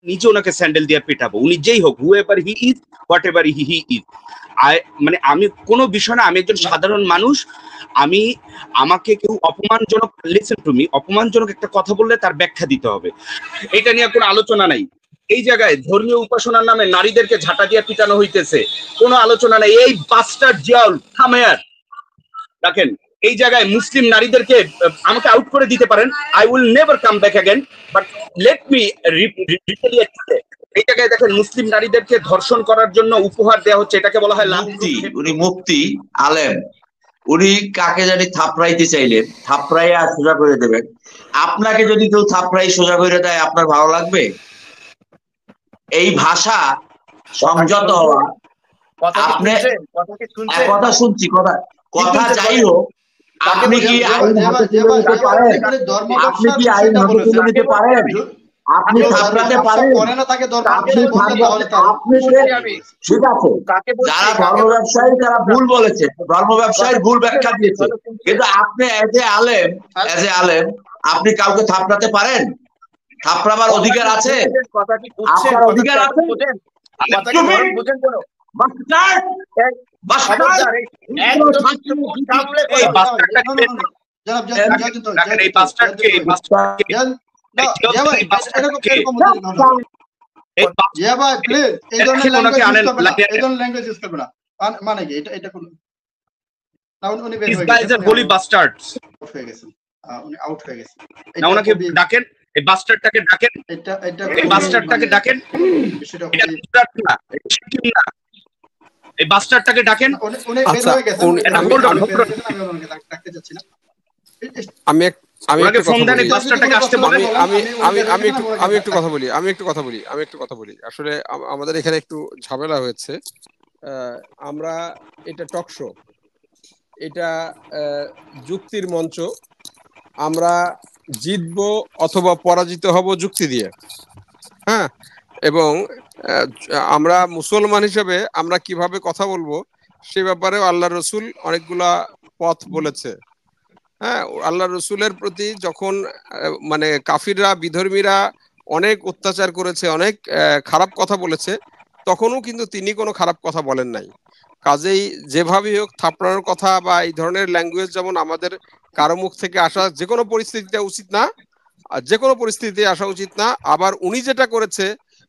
নিচে ওনাকে স্যান্ডেল দিয়ে পেটাবো, উনি যেই হোক, whoever he is, whatever he is. মানে আমি কোনো বিষয় না, আমি একজন সাধারণ মানুষ। আমাকে কেউ অপমানজনক, লিসেন টু মি, অপমানজনক একটা কথা বললে তার ব্যাখ্যা দিতে হবে। এটা নিয়ে কোনো আলোচনা নাই। এই জায়গায় ধর্মীয় উপাসনার নামে নারীদেরকে ঝাঁটা দিয়ে পিটানো হইতেছে, কোনো আলোচনা নাই। এই বাস্টার জিয়াউল থামেয়ার দেখেন, এই জায়গায় মুসলিম নারীদেরকে আমাকে আউট করে দিতে পারেন, I will never come back again, but let me retaliate. এই জায়গায় দেখেন মুসলিম নারীদেরকে ধর্ষণ করার জন্য উপহার দেওয়া হচ্ছে, এটাকে বলা হয় মুফতি। উনি মুফতি আলেম, উনি কাকে জানি থাপড়াইতে চাইলেন, থাপড়াইয়া সোজা করে দেবেন। আপনাকে যদি কেউ থাপড়াই সোজা করে দেয়, আপনার ভালো লাগবে? এই ভাষা সংযত হওয়া, আপনি কথা শুনছি, কথা যাই হোক, আপনি কি আইন হাতে তুলে নিতে পারেন? আপনি কি আইন হাতে তুলে নিতে পারেন? আপনি থাপড়াতে পারেন? ঠিক আছে, যারা ধর্ম ব্যবসায়ী তারা ভুল বলেছে, ধর্ম ব্যবসায়ীর ভুল ব্যাখ্যা দিয়েছে, কিন্তু আপনি এজ এ আলেম আপনি কাউকে থাপড়াতে পারেন? থাপড়াবার অধিকার আছে? আপনার অধিকার আছে? ওনাকে ডাকেন, এই বাস্টারটাকে ডাকেন, এই বাস্টারটাকে ডাকেন, এই বাস্টারটাকে ডাকেন। আমি একটু কথা বলি। আসলে আমাদের এখানে একটু ঝামেলা হয়েছে। আমরা এটা টক শো, এটা যুক্তির মঞ্চ। আমরা জিতবো অথবা পরাজিত হব যুক্তি দিয়ে, হ্যাঁ। এবং আমরা মুসলমান হিসেবে আমরা কিভাবে কথা বলবো সে ব্যাপারেও আল্লাহ রসুল অনেকগুলা পথ বলেছে, হ্যাঁ। আল্লাহ রসুলের প্রতি যখন মানে কাফিররা, বিধর্মীরা অনেক অত্যাচার করেছে, অনেক খারাপ কথা বলেছে, তখনও কিন্তু তিনি কোনো খারাপ কথা বলেন নাই। কাজেই যেভাবেই হোক থাপড়ানোর কথা বা এই ধরনের ল্যাঙ্গুয়েজ যেমন আমাদের কারো মুখ থেকে আসা যে কোনো পরিস্থিতিতে উচিত না, যে কোনো পরিস্থিতিতে আসা উচিত না। আবার উনি যেটা করেছে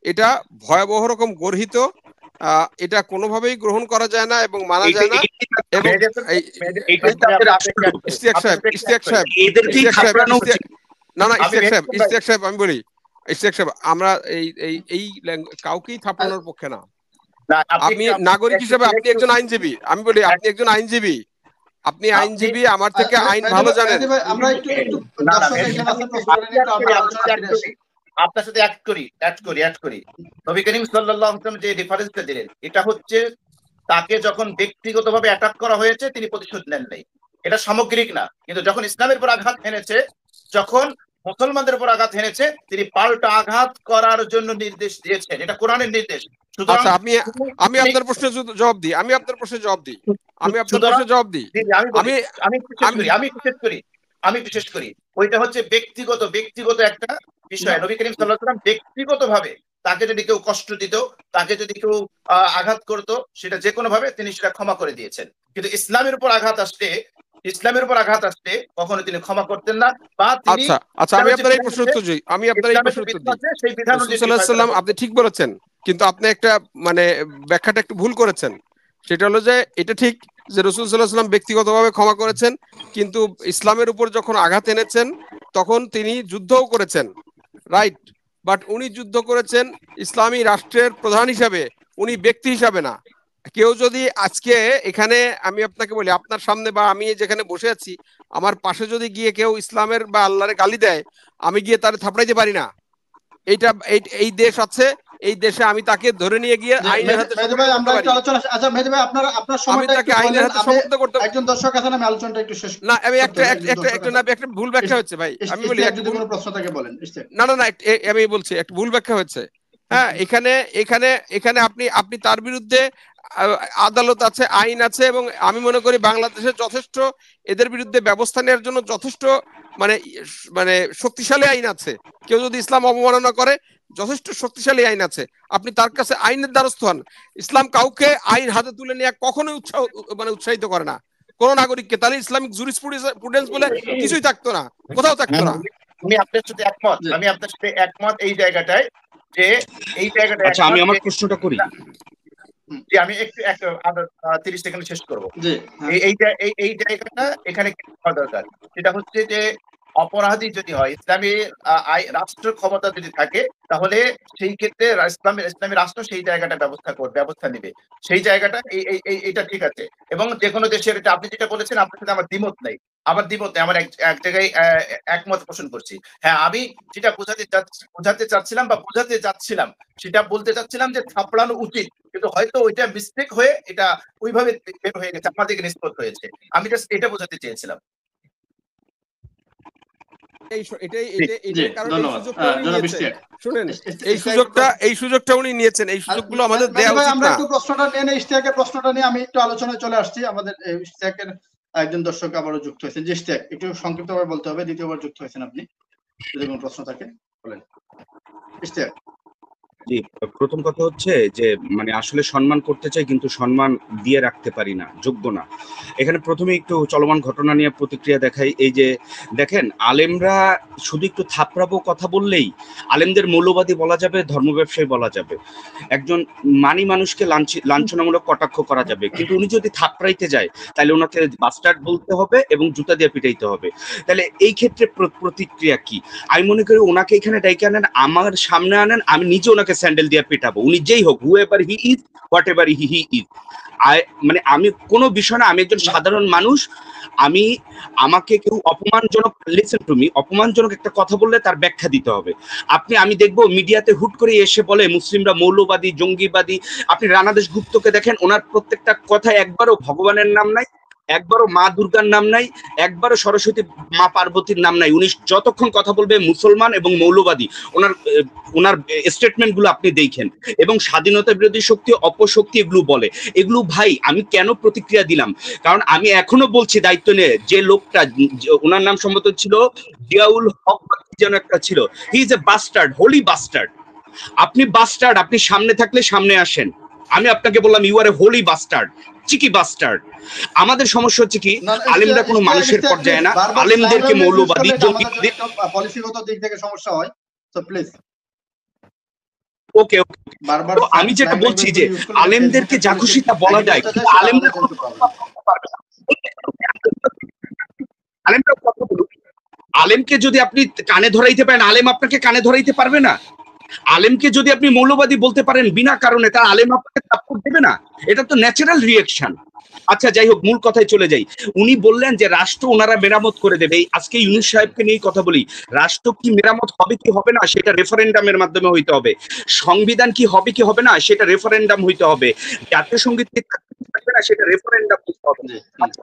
এটা ভয়াবহ রকম গর্হিত, এটা কোনোভাবেই গ্রহণ করা যায় না এবং মানা যায় না। এবং ইশতিয়াক সাহেব আমি বলি, ইশতিয়াক সাহেব, আমরা এই কাউকেই থাপড়ানোর পক্ষে না। আপনি নাগরিক হিসেবে আপনি একজন আইনজীবী, আমি বলি আপনি একজন আইনজীবী, আপনি আইনজীবী, আমার থেকে আইন ভালো জানেন। আপনার সাথে অ্যাড করি নবী করিম সাল্লাল্লাহু আলাইহি ওয়াসাল্লাম যে রেফারেন্সটা দিলেন, এটা হচ্ছে তাকে যখন ব্যক্তিগতভাবে অ্যাটাক করা হয়েছে তিনি প্রতিশোধ নেন নাই, এটা সামগ্রিক না। কিন্তু যখন ইসলামের উপর আঘাত হেনেছে, যখন মুসলমানদের উপর আঘাত হেনেছে, তিনি পাল্টা আঘাত করার জন্য নির্দেশ দিয়েছেন, এটা কোরআনের নির্দেশ। আচ্ছা, আমি আপনার প্রশ্নের জবাব দিই, আমি বিশেষ করি ওইটা হচ্ছে ব্যক্তিগত একটা বিষয়। নবী করিম সাল্লাল্লাহু আলাইহি ওয়াসাল্লাম ব্যক্তিগতভাবে তাকে যদি কেউ কষ্ট দিত, তাকে যদি কেউ আঘাত করত, সেটা যে কোনো ভাবে তিনি সেটা ক্ষমা করে দিয়েছেন। কিন্তু ইসলামের উপর আঘাত আসতে কখনো তিনি ক্ষমা করতেন না। বা তিনি আমি আপনার এই প্রশ্ন উত্তর দিই, আপনি ঠিক বলেছেন, কিন্তু আপনি একটা মানে ব্যাখ্যাটা একটু ভুল করেছেন। সেটা হলো যে এটা ঠিক যে রাসূল সাল্লাল্লাহু আলাইহি ওয়াসাল্লাম ব্যক্তিগতভাবে ক্ষমা করেছেন, কিন্তু ইসলামের উপর যখন আঘাত এনেছেন তখন তিনি যুদ্ধও করেছেন, রাইট। বাট উনি যুদ্ধ করেছেন ইসলামী রাষ্ট্রের প্রধান হিসাবে, উনি ব্যক্তি হিসাবে না। কেউ যদি আজকে এখানে, আমি আপনাকে বলি, আপনার সামনে বা আমি যেখানে বসে আছি, আমার পাশে যদি গিয়ে কেউ ইসলামের বা আল্লাহর গালি দেয়, আমি গিয়ে তারে থাপড়াইতে পারি না। এই দেশ আছে, এই দেশে আমি তাকে ধরে নিয়ে গিয়ে আইনের হাতে মেহেদী ভাই আমরা একটু আলোচনা, আচ্ছা মেহেদী ভাই আপনার আমি সময়টা তাকে একটু আইনের বলেন। হাতে আমি সমর্থ করতে একজন দর্শক আছেন, আমি আলোচনাটা একটু শেষ না আমি করতে হবে। একজন দর্শক আছেন। একটা ভুল ব্যাখ্যা হচ্ছে ভাই, আমি বলি ইশতিয়াক একটা যদি কোনো প্রশ্ন থাকে বলেন। ইশতিয়াক না আমি বলছি একটা ভুল ব্যাখ্যা হচ্ছে। হ্যাঁ, এখানে এখানে এখানে আপনি তার বিরুদ্ধে আদালত আছে, আইন আছে, এবং আমি মনে করি বাংলাদেশে যথেষ্ট এদের বিরুদ্ধে ব্যবস্থা নেওয়ার জন্য যথেষ্ট মানে মানে শক্তিশালী আইন আছে। কেউ যদি ইসলাম অবমাননা করে যথেষ্ট শক্তিশালী আইন আছে, আপনি তার কাছে আইনের দ্বারস্থ হন। ইসলাম কাউকে আইন হাতে তুলে নেওয়া কখনোই উৎসাহিত করে না কোন নাগরিককে, তাহলে ইসলামিক জুরিসপ্রুডেন্স বলে কিছুই থাকতো না, কোথাও থাকতো না। আমি আপনার সাথে একমত, এই জায়গাটায়, যে এই জায়গাটায় আচ্ছা আমি আমার প্রশ্নটা করি। যে আমি একটু 30 সেকেন্ড শেষ করবো। জি, এই জায়গাটা এখানে দরকার, সেটা হচ্ছে যে অপরাধী যদি হয়, ইসলামী রাষ্ট্র ক্ষমতা যদি থাকে, তাহলে সেই ক্ষেত্রে ইসলামী রাষ্ট্র সেই জায়গাটা ব্যবস্থা নেবে, সেই জায়গাটা এইটা ঠিক আছে। এবং যে কোনো দেশের, আপনি যেটা বলেছেন আপনার সাথে আমার দ্বিমত নাই, আমার এক জায়গায় একমত পোষণ করছি। হ্যাঁ, আমি যেটা বোঝাতে চাচ্ছিলাম সেটা বলতে চাচ্ছিলাম যে থাপড়ানো উচিত, কিন্তু হয়তো ওইটা মিস্টেক হয়ে এটা ওইভাবে বের হয়ে গেছে, আমাদেরকে নিষ্পত হয়েছে। আমি জাস্ট এটা বোঝাতে চেয়েছিলাম। শুনেন, এই সুযোগটা উনি নিয়েছেন, এই সুযোগগুলো আমাদের দেওয়া উচিত না। আমরা একটু প্রশ্নটা নিয়ে ইশতিয়াকের প্রশ্নটা নিয়ে আমি একটু আলোচনায় চলে আসছি। আমাদের ইশতিয়াকের একজন দর্শক আবারও যুক্ত হয়েছেন। যে ইশতিয়াক, একটু সংক্ষিপ্তভাবে বলতে হবে, দ্বিতীয়বার যুক্ত হয়েছেন আপনি, যদি কোনো প্রশ্ন থাকে বলেন। ইশতিয়াক জি, প্রথম কথা হচ্ছে যে মানে আসলে সম্মান করতে চাই কিন্তু সম্মান দিয়ে রাখতে পারি না, যোগ্য না। এখানে প্রথমে একটু চলমান ঘটনা নিয়ে প্রতিক্রিয়া দেখাই। এই যে দেখেন, আলেমরা শুধু একটু থাপড়াবো কথা বললেই আলেমদের মৌলবাদী বলা যাবে, ধর্ম ব্যবসায়ী বলা যাবে, একজন মানি মানুষকে লাঞ্ছনামূলক কটাক্ষ করা যাবে, কিন্তু উনি যদি থাপড়াইতে যায় তাহলে ওনাকে বাস্টার্ড বলতে হবে এবং জুতা দিয়ে পিটাইতে হবে। তাহলে এই ক্ষেত্রে প্রতিক্রিয়া কি? আমি মনে করি ওনাকে এখানে ডাইকে আনেন, আমার সামনে আনেন, আমি নিজে ওনাকে স্যান্ডেল দিয়ে পিটাবো, উনি যেই হোক, whoever he is, whatever he is. মানে আমি কোনো বিষয় না, আমি একজন সাধারণ মানুষ। আমাকে কেউ অপমানজনক, লিসেন টু মি, অপমানজনক একটা কথা বললে তার ব্যাখ্যা দিতে হবে। আমি দেখবো মিডিয়াতে হুট করে এসে বলে মুসলিমরা মৌলবাদী, জঙ্গিবাদী। আপনি রানা দেশগুপ্তকে দেখেন, ওনার প্রত্যেকটা কথায় একবারও ভগবানের নাম নাই, একবারও মা দুর্গার নাম নাই, একবারও সরস্বতী মা পার্বতীর নাম নাই। উনি যতক্ষণ কথা বলবে মুসলমান এবং মৌলবাদী, ওনার স্টেটমেন্ট গুলো আপনি দেখেন, এবং স্বাধীনতা বিরোধী শক্তি, অপশক্তি এগুলো বলে। এগুলো ভাই আমি কেন প্রতিক্রিয়া দিলাম, কারণ আমি এখনো বলছি দায়িত্ব নিয়ে, যে লোকটা, ওনার নাম সম্ভবত ছিল জিয়াউল হক যেন একটা ছিল, he is a bastard, holy bastard. আপনি বাস্টার্ড, আপনি সামনে থাকলে সামনে আসেন। আমি আপনাকে বললাম you are a holy bastard, cheeky bastard. আমাদের সমস্যা হচ্ছে কি, আলেমরা কোনো মানুষের পর্যায়ে না, আলেমদেরকে মৌলবাদী, পলিসিগত দিক থেকে সমস্যা হয়, তো প্লিজ। ওকে, তো আমি যেটা বলছি যে আলেমদেরকে যা খুশি তা বলা যায়, কিন্তু আলেমরা কথা বলুক। আলেমকে যদি আপনি কানে ধরাইতে পারেন, আলেম আপনাকে কানে ধরাইতে পারবে না। আলেমকে যদি আপনি মৌলবাদী বলতে পারেন বিনা কারণে, তার আলেম আপনাকে সাপোর্ট দেবে না। এটা তো ন্যাচারাল রিঅ্যাকশন। আচ্ছা যাই হোক, মূল কথায় চলে যাই। উনি বললেন যে রাষ্ট্র ওনারা মেরামত করে দেবে। আজকে ইউনূস সাহেবকে নিয়ে কথা বলি, রাষ্ট্র কি মেরামত হবে কি হবে না সেটা রেফারেন্ডামের মাধ্যমে হইতে হবে। সংবিধান কি হবে কি হবে না সেটা রেফারেন্ডাম হইতে হবে। জাতীয় সঙ্গীত থাকবে না সেটা রেফারেন্ডাম হইতে হবে। আচ্ছা,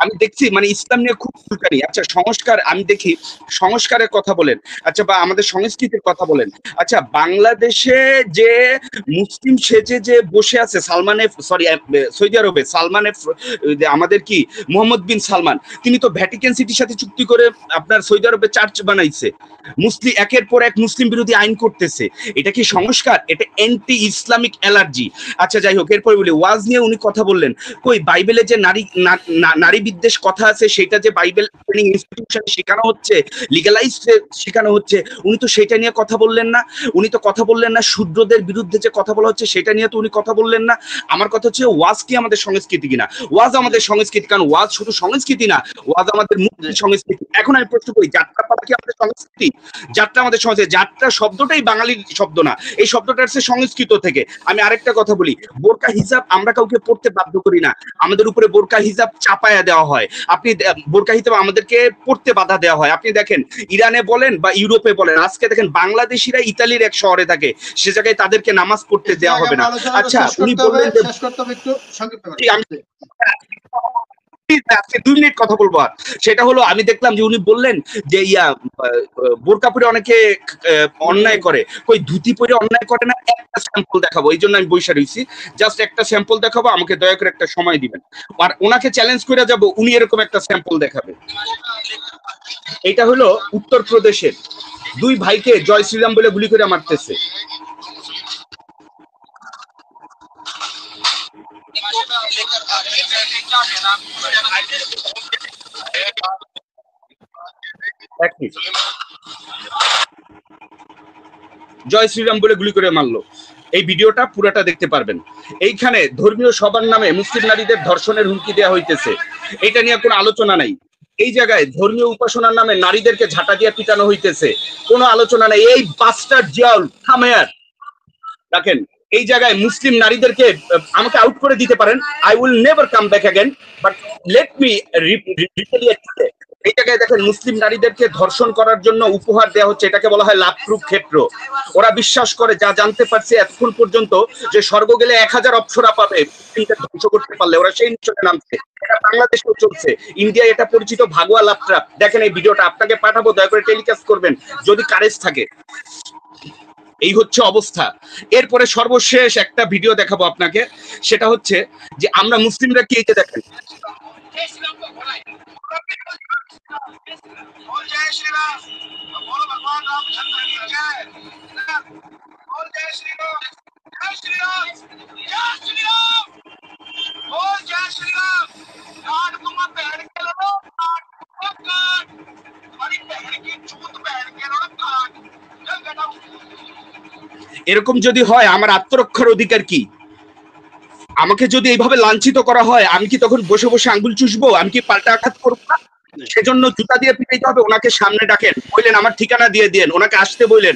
আমি দেখছি মানে ইসলাম নিয়ে খুব ফুলকানি। আচ্ছা সংস্কার, আমি দেখি সংস্কারের কথা বলেন, আচ্ছা বা আমাদের সংস্কৃতির কথা বলেন। আচ্ছা বাংলাদেশে যে মুসলিম সেজে যে বসে আছে সৌদি আরবে আমাদের কি মোহাম্মদ বিন সালমান, তিনি তো ভ্যাটিকান সিটির সাথে চুক্তি করে আপনার সৌদি আরবে চার্চ বানাইছে, মুসলিম একের পর এক মুসলিম বিরোধী আইন করতেছে। এটা কি সংস্কার? এটা অ্যান্টি ইসলামিক অ্যালার্জি। আচ্ছা যাই হোক, এরপরে বলি ওয়াজ নিয়ে উনি কথা বললেন। কই বাইবেলে যে নারী বিদ্বেষ কথা আছে, সেটা যে বাইবেল ট্রেনিং ইনস্টিটিউশনে শেখানো হচ্ছে, লিগ্যালাইজ শেখানো হচ্ছে, উনি তো সেটা নিয়ে কথা বললেন না। উনি তো কথা বললেন না শূদ্রদের বিরুদ্ধে যে কথা বলা হচ্ছে সেটা নিয়ে তো উনি কথা বললেন না। আমার কথা হচ্ছে ওয়াজ কি আমাদের সংস্কৃতি কিনা। ওয়াজ আমাদের সংস্কৃতি, কারণ ওয়াজ শুধু সংস্কৃতি না, ওয়াজ আমাদের মুক্তি সংস্কৃতি। এখন আমি প্রশ্ন করি, যাত্রা পালা কি আমাদের সংস্কৃতি? যাত্রা আমাদের সংস্কৃতি। যাত্রা শব্দটাই বাঙালির শব্দ না, এই শব্দটা আসছে সংস্কৃত থেকে। আমি আরেকটা কথা বলি, বোরকা হিজাব আমরা কাউকে পড়তে বাধ্য করি না, আমাদের উপরে বোরকা হিজাব চাপায়া দেওয়া হয়। আপনি বোরকা হিজাব আমাদেরকে পড়তে বাধা দেওয়া হয়। আপনি দেখেন ইরানে বলেন বা ইউরোপে বলেন, আজকে দেখেন বাংলাদেশিরা ইতালির এক শহরে থাকে, সে জায়গায় তাদেরকে নামাজ পড়তে দেওয়া হবে না। আচ্ছা, উনি বললেন যে আজকে 2 মিনিট কথা বলবো, আর সেটা হলো আমি দেখলাম যে উনি বললেন যে বোরকা পরে অনেকে অন্যায় করে, কই ধুতি পরে অন্যায় করে না? একটা স্যাম্পল দেখাবো, এই জন্য আমি বইসা রইছি, জাস্ট একটা স্যাম্পল দেখাবো, আমাকে দয়া করে একটা সময় দিবেন। আর ওনাকে চ্যালেঞ্জ করে যাব, উনি এরকম একটা স্যাম্পল দেখাবে। এটা হলো উত্তরপ্রদেশের 2 ভাইকে জয় শ্রীরাম বলে গুলি করে মারতেছে। জয় শ্রীরাম বলে গুলি করে মারলো। এই ভিডিওটা পুরাটা দেখতে পারবেন। এইখানে ধর্মীয় সভার নামে মুসলিম নারীদের ধর্ষণের হুমকি দেওয়া হইতেছে, এটা নিয়ে কোনো আলোচনা নাই। এই জায়গায় ধর্মীয় উপাসনার নামে নারীদেরকে ঝাঁটা দিয়ে পিটানো হইতেছে, কোনো আলোচনা নাই। এই বাস্টার্ড জিয়াউল থামেয়ার দেখেন, এই জায়গায় মুসলিম নারীদেরকে আমাকে আউট করে দিতে পারেন, I will never come back again, but let me retaliate. এই জায়গায় দেখেন মুসলিম নারীদেরকে ধর্ষণ করার জন্য উপহার দেওয়া হচ্ছে, এটাকে বলা হয় লাভ প্রুফ ক্ষেত্র। ওরা বিশ্বাস করে, যা জানতে পারছে এতক্ষণ পর্যন্ত, যে স্বর্গ গেলে 1000 অপ্সরা পাবে ধ্বংস করতে পারলে, ওরা সেই মিশনে নামছে। এটা বাংলাদেশেও চলছে, ইন্ডিয়া এটা পরিচিত ভাগুয়া লাভ ট্র্যাপ। দেখেন এই ভিডিওটা আপনাকে পাঠাবো, দয়া করে টেলিকাস্ট করবেন যদি কারেজ থাকে। এই হচ্ছে অবস্থা। এরপরে সর্বশেষ একটা ভিডিও দেখাবো আপনাকে, সেটা হচ্ছে যে আমরা মুসলিমরা কি, এই যে দেখেন এরকম যদি হয় আমার আত্মরক্ষার অধিকার কি? আমাকে যদি এইভাবে লাঞ্ছিত করা হয়, আমি কি তখন বসে বসে আঙ্গুল চুষবো? আমি কি পাল্টা আঘাত করবো না? সেজন্য জুতা দিয়ে পিটাইতে হবে। ওনাকে সামনে ডাকেন, বললেন আমার ঠিকানা দিয়ে দিয়েন, ওনাকে আসতে বললেন,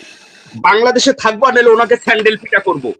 বাংলাদেশে থাকবো, নাহলে ওনাকে স্যান্ডেল পিটা করবো।